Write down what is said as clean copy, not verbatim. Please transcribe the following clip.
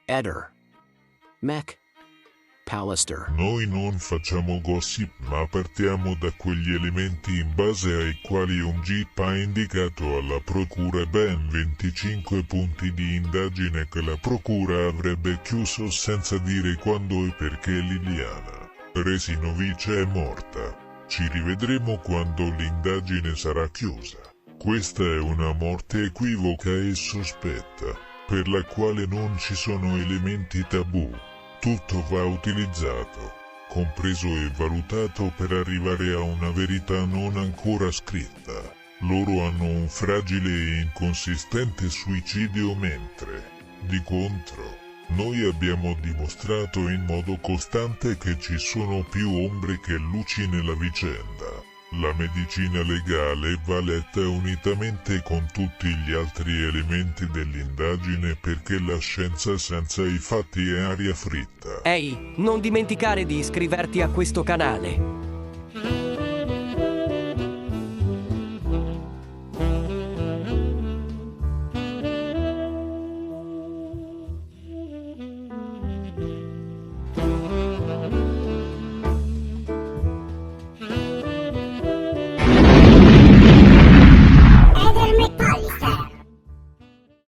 Eder. Mac. Pallister. Noi non facciamo gossip, ma partiamo da quegli elementi in base ai quali un GIP ha indicato alla procura ben 25 punti di indagine che la procura avrebbe chiuso senza dire quando e perché Liliana Resinovic è morta. Ci rivedremo quando l'indagine sarà chiusa. Questa è una morte equivoca e sospetta, per la quale non ci sono elementi tabù. Tutto va utilizzato, compreso e valutato per arrivare a una verità non ancora scritta. Loro hanno un fragile e inconsistente suicidio mentre, di contro, noi abbiamo dimostrato in modo costante che ci sono più ombre che luci nella vicenda. La medicina legale va letta unitamente con tutti gli altri elementi dell'indagine perché la scienza senza i fatti è aria fritta. Ehi, non dimenticare di iscriverti a questo canale.